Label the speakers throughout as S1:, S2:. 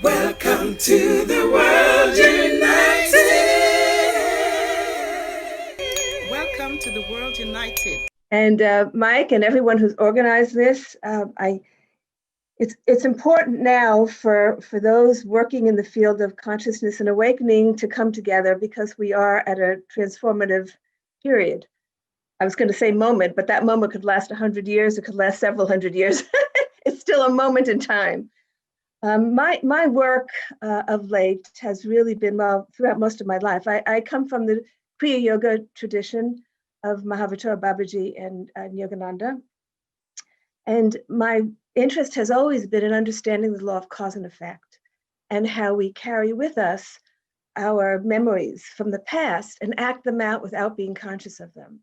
S1: Welcome to the World United. Welcome to the World United.
S2: And Mike and everyone who's organized this, it's important now for those working in the field of consciousness and awakening to come together because we are at a transformative period. I was going to say moment, but that moment could last 100 years. It could last several hundred years. It's still a moment in time. My work of late has really been, well, throughout most of my life. I come from the Kriya Yoga tradition of Mahavajra Babaji and Yogananda. And my interest has always been in understanding the law of cause and effect and how we carry with us our memories from the past and act them out without being conscious of them.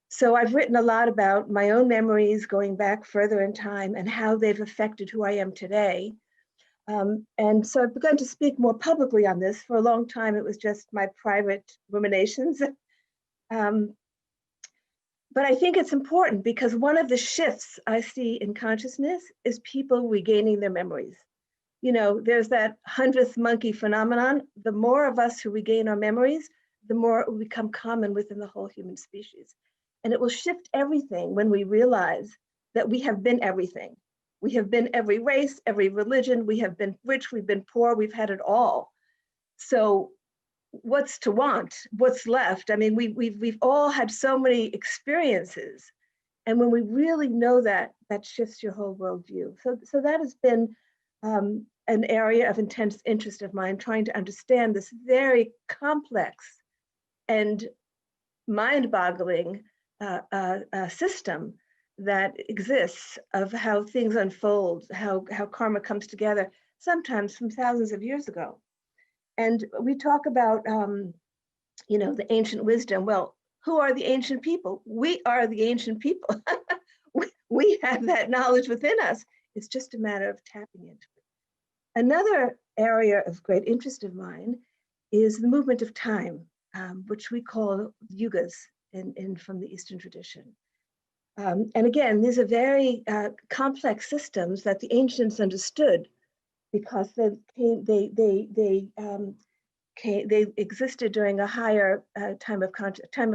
S2: So I've written a lot about my own memories going back further in time and how they've affected who I am today. And so I've begun to speak more publicly on this. For a long time, it was just my private ruminations. But I think it's important because one of the shifts I see in consciousness is people regaining their memories. You know, there's that 100th monkey phenomenon. The more of us who regain our memories, the more it will become common within the whole human species. And it will shift everything when we realize that we have been everything. We have been every race, every religion. We have been rich, we've been poor, we've had it all. So what's to want? What's left? I mean, we've all had so many experiences. And when we really know that, that shifts your whole worldview. So that has been an area of intense interest of mine, trying to understand this very complex and mind-boggling system that exists of how things unfold, how karma comes together, sometimes from thousands of years ago. And we talk about, the ancient wisdom. Well, who are the ancient people? We are the ancient people. we have that knowledge within us. It's just a matter of tapping into it. Another area of great interest of mine is the movement of time, which we call yugas from the Eastern tradition. And again, these are very complex systems that the ancients understood because they existed during a higher time of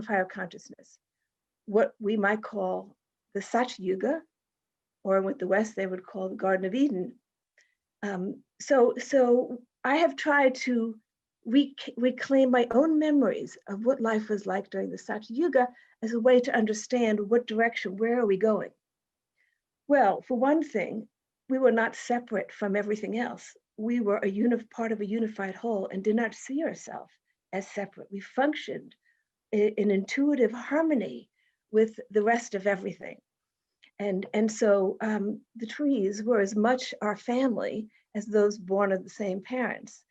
S2: higher consciousness, what we might call the Satya Yuga, or what the West they would call the Garden of Eden. So I have tried to reclaim my own memories of what life was like during the Satya Yuga as a way to understand what direction, where are we going? Well, for one thing, we were not separate from everything else. We were part of a unified whole and did not see ourselves as separate. We functioned in intuitive harmony with the rest of everything. And so the trees were as much our family as those born of the same parents.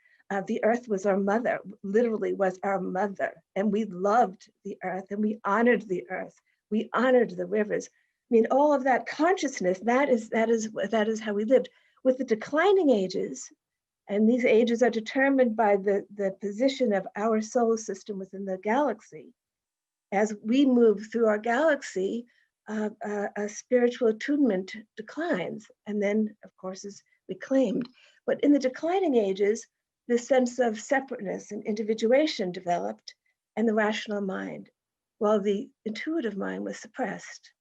S2: The earth was our mother, literally was our mother. And we loved the earth and we honored the earth. We honored the rivers. I mean, all of that consciousness, that is how we lived. With the declining ages, and these ages are determined by the position of our solar system within the galaxy. As we move through our galaxy, a spiritual attunement declines, and then, of course, is reclaimed. But in the declining ages, the sense of separateness and individuation developed, and the rational mind, while the intuitive mind was suppressed.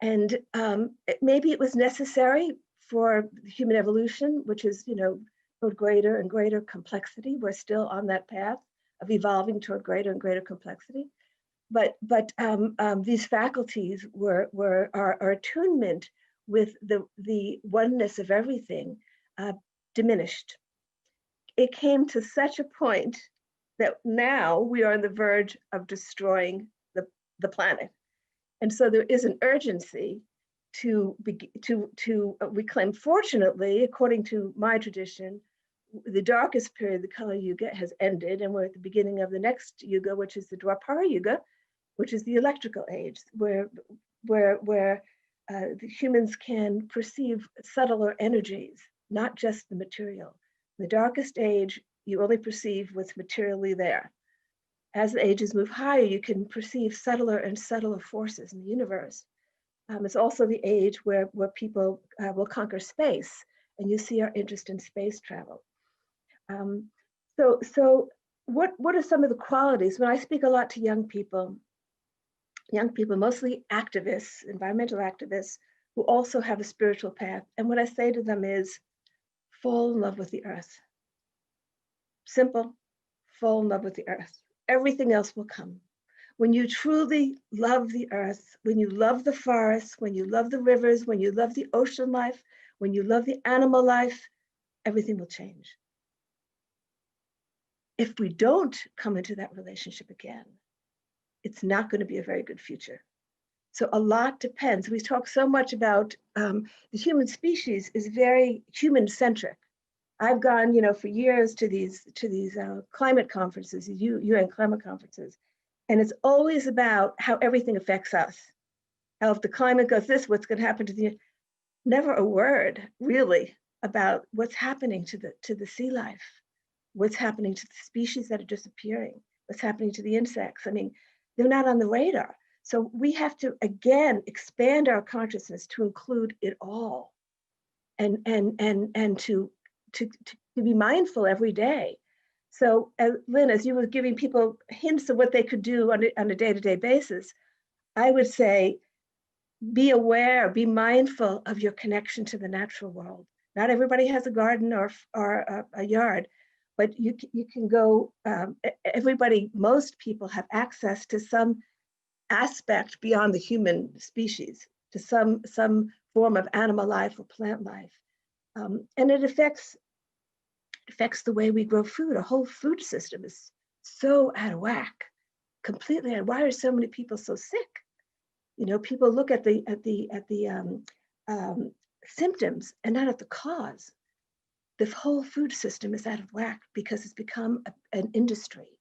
S2: And maybe it was necessary for human evolution, which is, toward greater and greater complexity. We're still on that path of evolving toward greater and greater complexity. But these faculties our attunement with the oneness of everything diminished. It came to such a point that now we are on the verge of destroying the planet. And so there is an urgency to reclaim. Fortunately, according to my tradition, the darkest period, the Kali Yuga, has ended, and we're at the beginning of the next Yuga, which is the Dwapara Yuga, which is the electrical age, where the humans can perceive subtler energies, not just the material. In the darkest age, you only perceive what's materially there. As the ages move higher, you can perceive subtler and subtler forces in the universe. It's also the age where people will conquer space and you see our interest in space travel. So what are some of the qualities? When I speak a lot to young people, mostly activists, environmental activists, who also have a spiritual path. And what I say to them is, fall in love with the earth. Simple, fall in love with the earth. Everything else will come. When you truly love the earth, when you love the forests, when you love the rivers, when you love the ocean life, when you love the animal life, everything will change. If we don't come into that relationship again, it's not going to be a very good future. So a lot depends. We talk so much about the human species is very human-centric. I've gone, for years to these climate conferences, these UN climate conferences, and it's always about how everything affects us. How if the climate goes this, what's going to happen to the? Never a word really about what's happening to the sea life, what's happening to the species that are disappearing, what's happening to the insects. I mean, they're not on the radar. So we have to, again, expand our consciousness to include it all, and to be mindful every day. So, Lynn, as you were giving people hints of what they could do on a day-to-day basis, I would say, be aware, be mindful of your connection to the natural world. Not everybody has a garden or a yard, but you can go, most people have access to some aspect beyond the human species, to some form of animal life or plant life. And it affects the way we grow food. Our whole food system is so out of whack, completely out of whack. Why are so many people so sick? People look at the symptoms and not at the cause. The whole food system is out of whack because it's become an industry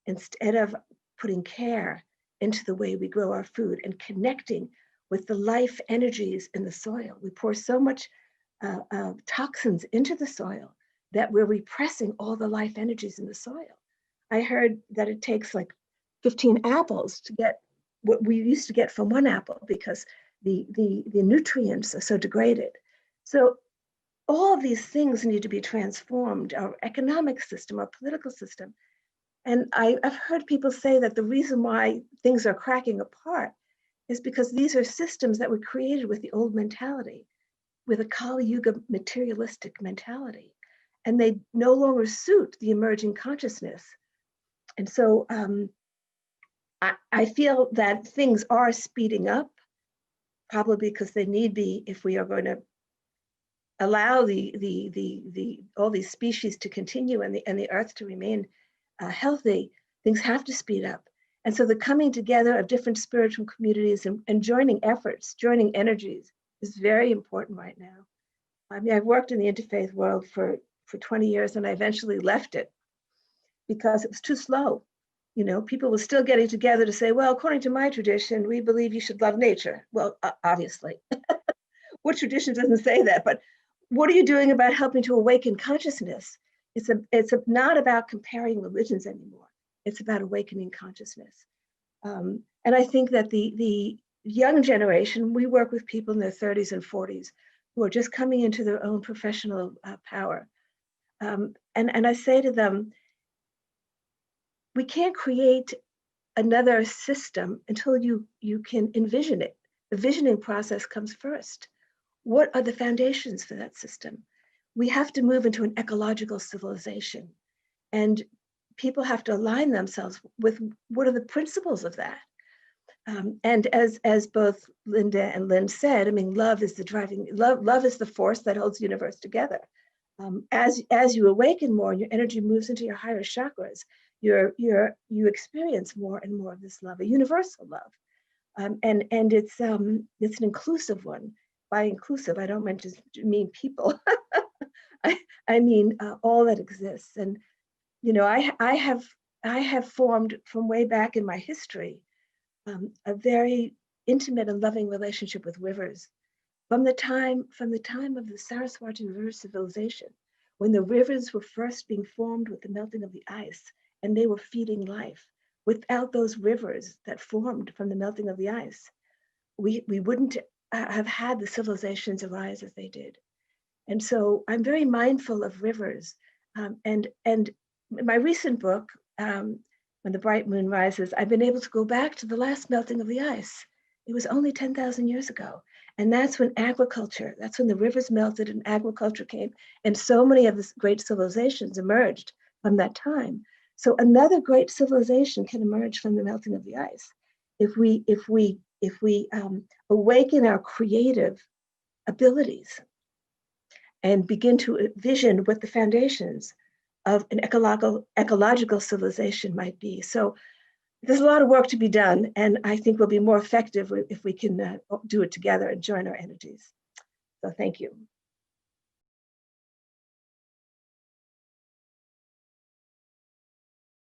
S2: instead of putting care into the way we grow our food and connecting with the life energies in the soil. We pour so much toxins into the soil that we're repressing all the life energies in the soil. I heard that it takes like 15 apples to get what we used to get from one apple because the nutrients are so degraded. So all of these things need to be transformed, our economic system, our political system. And I've heard people say that the reason why things are cracking apart is because these are systems that were created with the old mentality, with a Kali Yuga materialistic mentality, and they no longer suit the emerging consciousness. And so I feel that things are speeding up, probably because they need be if we are going to allow all these species to continue and the earth to remain healthy. Things have to speed up. And so the coming together of different spiritual communities and joining efforts, joining energies is very important right now. I mean, I've worked in the interfaith world for 20 years and I eventually left it because it was too slow. People were still getting together to say, well, according to my tradition, we believe you should love nature. Well, obviously, what tradition doesn't say that? But what are you doing about helping to awaken consciousness? It's not about comparing religions anymore. It's about awakening consciousness. And I think that the young generation, we work with people in their 30s and 40s who are just coming into their own professional power. And I say to them, we can't create another system until you can envision it. The visioning process comes first. What are the foundations for that system? We have to move into an ecological civilization, and people have to align themselves with what are the principles of that. And as both Linda and Lynn said, I mean, love is the force that holds the universe together. As you awaken more, your energy moves into your higher chakras. You experience more and more of this love, a universal love, and it's an inclusive one. By inclusive, I don't mean people. I mean all that exists. And I have formed from way back in my history a very intimate and loving relationship with rivers. From the time of the Saraswati River civilization, when the rivers were first being formed with the melting of the ice, and they were feeding life. Without those rivers that formed from the melting of the ice, we wouldn't have had the civilizations arise as they did. And so I'm very mindful of rivers. And my recent book, When the Bright Moon Rises, I've been able to go back to the last melting of the ice. It was only 10,000 years ago. And that's when the rivers melted and agriculture came. And so many of the great civilizations emerged from that time. So another great civilization can emerge from the melting of the ice if we awaken our creative abilities and begin to envision what the foundations of an ecological civilization might be. So there's a lot of work to be done, and I think we'll be more effective if we can do it together and join our energies. So thank you.